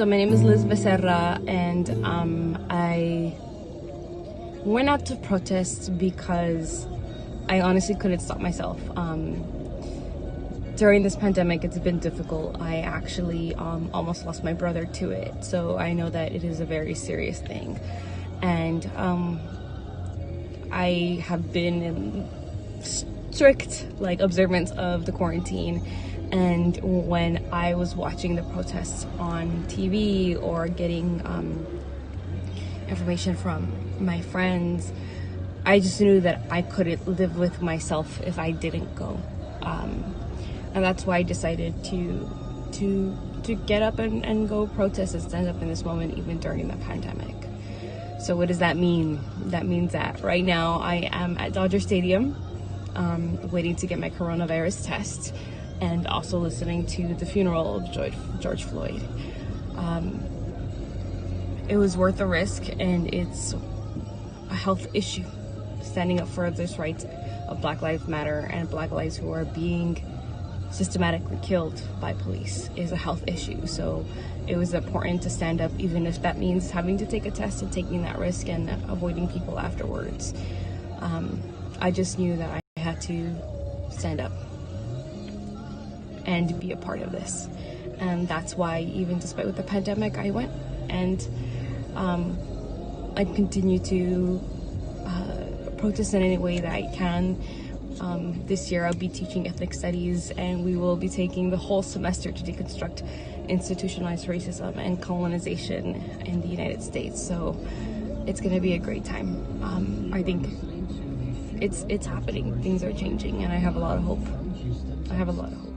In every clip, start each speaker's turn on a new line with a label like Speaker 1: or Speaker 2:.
Speaker 1: So my name is Liz Becerra, and I went out to protest because I honestly couldn't stop myself. During this pandemic, it's been difficult. I actually almost lost my brother to it, so I know that it is a very serious thing. And I have been in strict observance of the quarantine, and when I was watching the protests on TV or getting information from my friends, I just knew that I couldn't live with myself if I didn't go. And that's why I decided to get up and go protest and stand up in this moment, even during the pandemic. So what does that mean? That means that right now I am at Dodger Stadium, waiting to get my coronavirus test, and also listening to the funeral of George Floyd. It was worth the risk, and it's a health issue. Standing up for this rights of Black Lives Matter and Black lives who are being systematically killed by police is a health issue. So it was important to stand up, even if that means having to take a test and taking that risk and avoiding people afterwards. I just knew that I had to stand up and be a part of this. And that's why, even despite with the pandemic, I went, and I continue to protest in any way that I can. This year I'll be teaching ethnic studies, and we will be taking the whole semester to deconstruct institutionalized racism and colonization in the United States. So it's going to be a great time. I think it's happening. Things are changing, and I have a lot of hope. I have a lot of hope.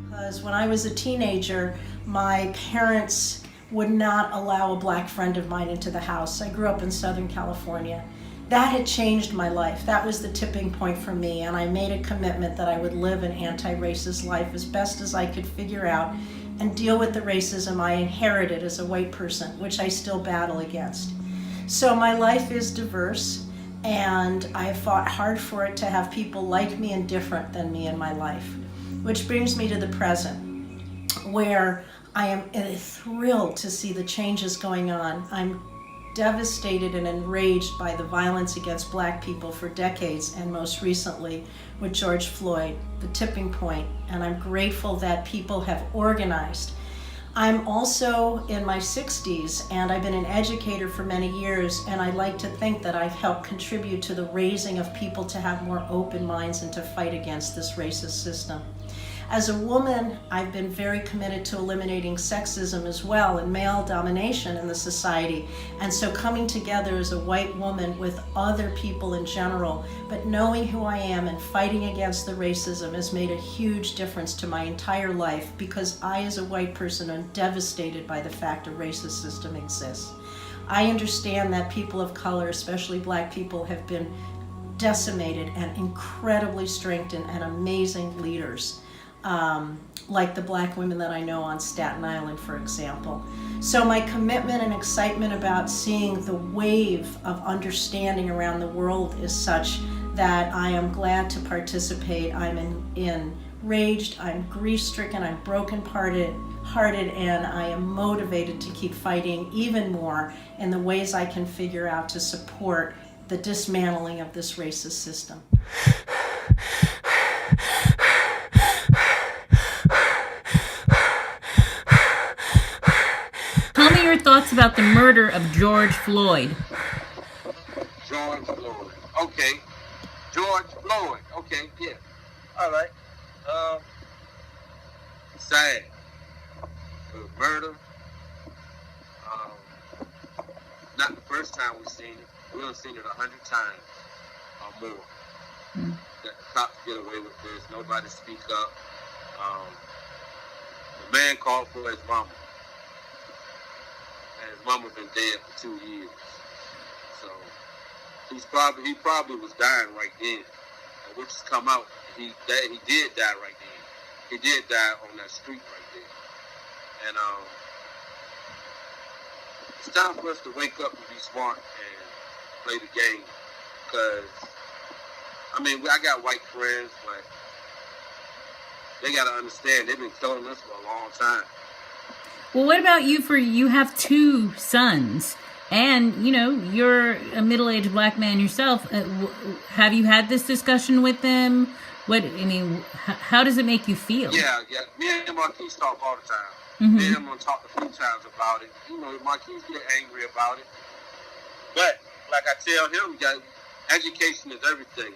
Speaker 2: Because when I was a teenager, my parents would not allow a Black friend of mine into the house. I grew up in Southern California. That had changed my life. That was the tipping point for me, and I made a commitment that I would live an anti-racist life as best as I could figure out and deal with the racism I inherited as a white person, which I still battle against. So my life is diverse, and I fought hard for it to have people like me and different than me in my life. Which brings me to the present, where I am thrilled to see the changes going on. I'm devastated and enraged by the violence against Black people for decades, and most recently with George Floyd, the tipping point, and I'm grateful that people have organized. I'm also in my 60s, and I've been an educator for many years, and I like to think that I've helped contribute to the raising of people to have more open minds and to fight against this racist system. As a woman, I've been very committed to eliminating sexism as well and male domination in the society. And so coming together as a white woman with other people in general, but knowing who I am and fighting against the racism has made a huge difference to my entire life, because I, as a white person, am devastated by the fact a racist system exists. I understand that people of color, especially Black people, have been decimated, and incredibly strengthened, and amazing leaders. Like the Black women that I know on Staten Island, for example. So my commitment and excitement about seeing the wave of understanding around the world is such that I am glad to participate. I'm enraged, I'm grief-stricken, I'm broken-hearted, and I am motivated to keep fighting even more in the ways I can figure out to support the dismantling of this racist system.
Speaker 3: Tell me your thoughts about the murder of George Floyd.
Speaker 4: George Floyd. Okay. George Floyd. Okay, yeah. All right. Sad. Murder. Not the first time we've seen it. We've seen it 100 times or more. That the cops get away with this. Nobody speak up. The man called for his mama. And his mama's been dead for 2 years. So he probably was dying right then. And which has come out, he did die right then. He did die on that street right there. And it's time for us to wake up and be smart and play the game. Because, I mean, I got white friends, but they got to understand they've been killing us for a long time.
Speaker 3: Well, what about you? You have 2 sons, and you know you're a middle-aged black man yourself. Have you had this discussion with them? How does it make you feel?
Speaker 4: Yeah. Me and Marquise talk all the time.
Speaker 3: Mm-hmm.
Speaker 4: Me and him talk a few times about it. You know, Marquise get angry about it, but like I tell him, education is everything.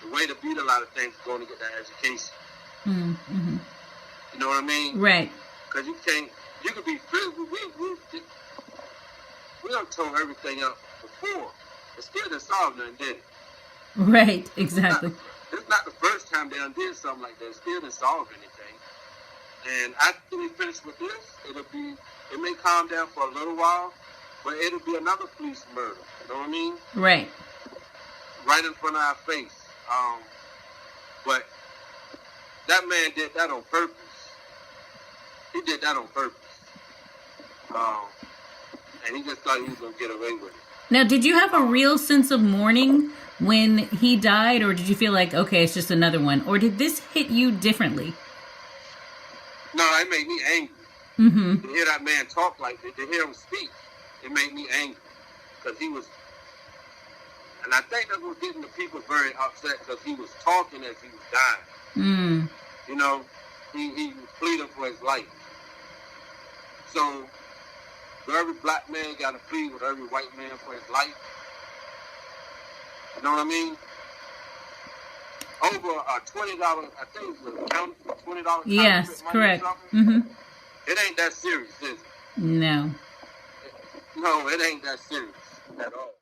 Speaker 4: The way to beat a lot of things is going to get that education.
Speaker 3: Mm-hmm.
Speaker 4: You know what I mean?
Speaker 3: Right.
Speaker 4: Because you could be we done tore everything up before. It still didn't solve nothing, did it?
Speaker 3: Right, exactly.
Speaker 4: It's not the first time they done did something like that. It still didn't solve anything. And after we finish with this, it may calm down for a little while, but it'll be another police murder. You know what I mean?
Speaker 3: Right.
Speaker 4: Right in front of our face. But that man did that on purpose. He did that on purpose. And he just thought he was going to get away with it.
Speaker 3: Now, did you have a real sense of mourning when he died, or did you feel like, okay, it's just another one? Or did this hit you differently?
Speaker 4: No, it made me angry.
Speaker 3: Mm-hmm.
Speaker 4: To hear that man talk like that, to hear him speak, it made me angry. Because he was, and I think that's what getting the people very upset, because he was talking as he was dying.
Speaker 3: Mm.
Speaker 4: You know, he was pleading for his life. So, every black man got to plead with every white man for his life. You know what I mean? Over a $20, I think it was $20.
Speaker 3: Yes, correct. Mm-hmm.
Speaker 4: It ain't that serious, is it?
Speaker 3: No.
Speaker 4: No, it ain't that serious at all.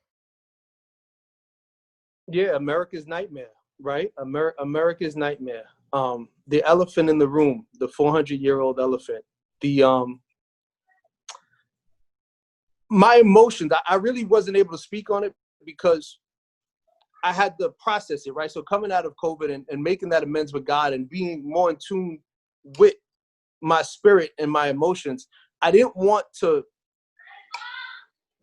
Speaker 5: Yeah, America's nightmare, right? America's nightmare. The elephant in the room, the 400-year-old elephant. My emotions, I really wasn't able to speak on it because I had to process it, right? So coming out of COVID and making that amends with God and being more in tune with my spirit and my emotions, I didn't want to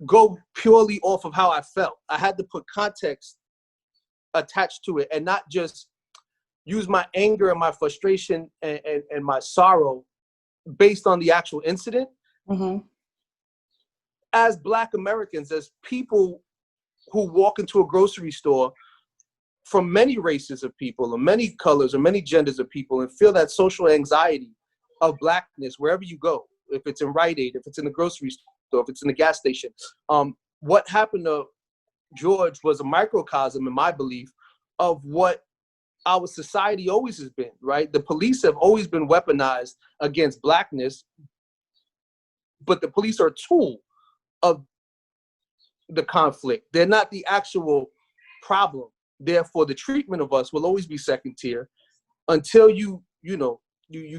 Speaker 5: go purely off of how I felt. I had to put context attached to it and not just use my anger and my frustration and my sorrow based on the actual incident.
Speaker 2: Mm-hmm.
Speaker 5: As Black Americans, as people who walk into a grocery store from many races of people, or many colors, or many genders of people, and feel that social anxiety of Blackness wherever you go, if it's in Rite Aid, if it's in the grocery store, if it's in the gas station. What happened to George was a microcosm, in my belief, of what our society always has been, right? The police have always been weaponized against Blackness, but the police are a tool of the conflict. They're not the actual problem. Therefore, the treatment of us will always be second tier until you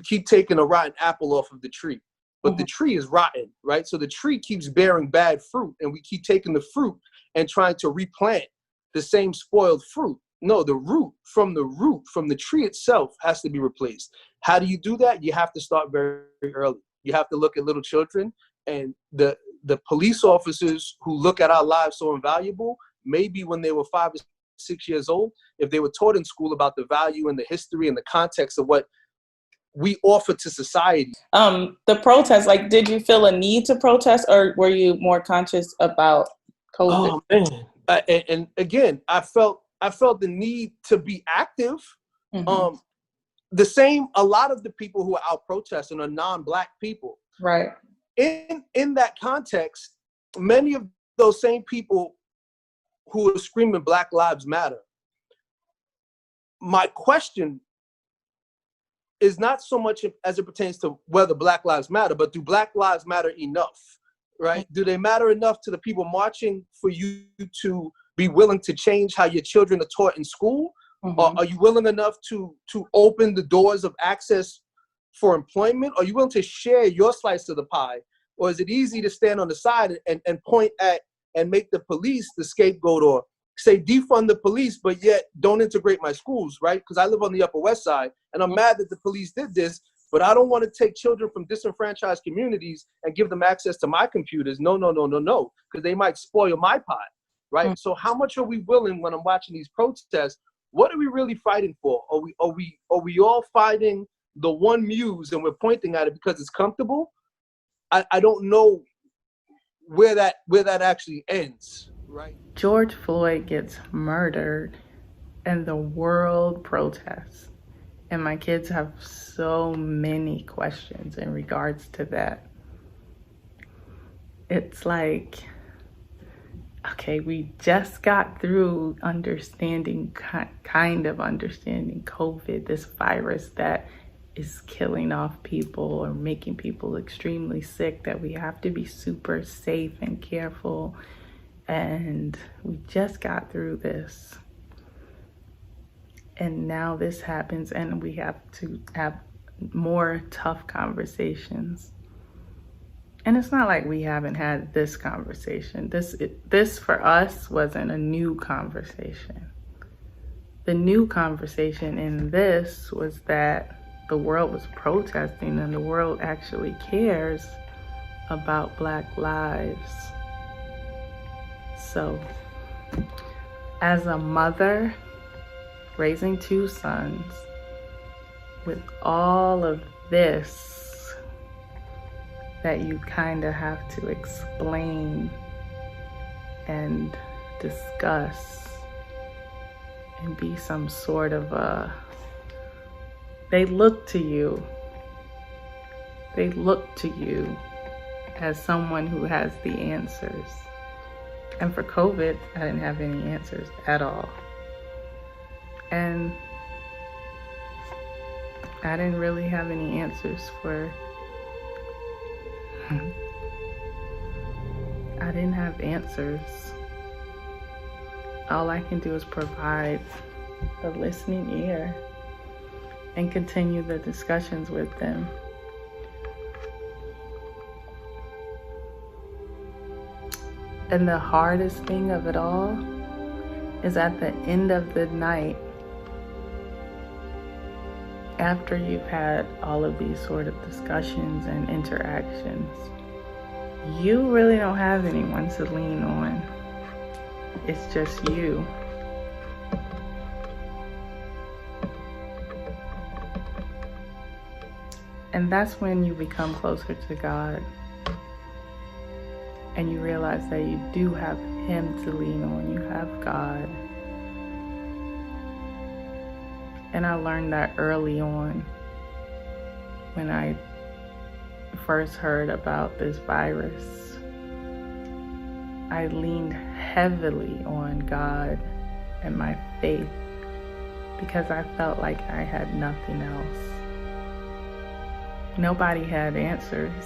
Speaker 5: keep taking a rotten apple off of the tree. But the tree is rotten, right? So the tree keeps bearing bad fruit, and we keep taking the fruit and trying to replant the same spoiled fruit. No, the root from the tree itself has to be replaced. How do you do that? You have to start very, very early. You have to look at little children, and the police officers who look at our lives so invaluable, maybe when they were 5 or 6 years old, if they were taught in school about the value and the history and the context of what we offer to society.
Speaker 6: The protest, like, did you feel a need to protest, or were you more conscious about COVID?
Speaker 5: Oh man! And again, I felt the need to be active.
Speaker 6: Mm-hmm.
Speaker 5: A lot of the people who are out protesting are non-Black people.
Speaker 6: Right.
Speaker 5: In that context, many of those same people who are screaming Black Lives Matter, my question is not so much as it pertains to whether Black Lives Matter, but do Black Lives matter enough, right? Do they matter enough to the people marching for you to be willing to change how your children are taught in school?
Speaker 6: Mm-hmm.
Speaker 5: Or are you willing enough to open the doors of access for employment? Are you willing to share your slice of the pie? Or is it easy to stand on the side and point at and make the police the scapegoat, or say defund the police, but yet don't integrate my schools, right? Because I live on the Upper West Side, and I'm mad that the police did this, but I don't want to take children from disenfranchised communities and give them access to my computers. No, because they might spoil my pie, right? So how much are we willing, when I'm watching these protests, what are we really fighting for? Are we all fighting the one muse and we're pointing at it because it's comfortable? I don't know where that actually ends, right?
Speaker 6: George Floyd gets murdered and the world protests. And my kids have so many questions in regards to that. It's like, okay, we just got through understanding, kind of understanding COVID, this virus that is killing off people or making people extremely sick, that we have to be super safe and careful. And we just got through this. And now this happens and we have to have more tough conversations. And it's not like we haven't had this conversation. This for us wasn't a new conversation. The new conversation in this was that the world was protesting and the world actually cares about Black lives. So, as a mother raising 2 sons with all of this that you kind of have to explain and discuss and be some sort of they look to you as someone who has the answers. And for COVID, I didn't have any answers at all. And I didn't really have any answers for I didn't have answers. All I can do is provide a listening ear and continue the discussions with them. And the hardest thing of it all is at the end of the night, after you've had all of these sort of discussions and interactions, you really don't have anyone to lean on. It's just you. And that's when you become closer to God. And you realize that you do have Him to lean on. You have God. And I learned that early on when I first heard about this virus. I leaned heavily on God and my faith because I felt like I had nothing else. Nobody had answers.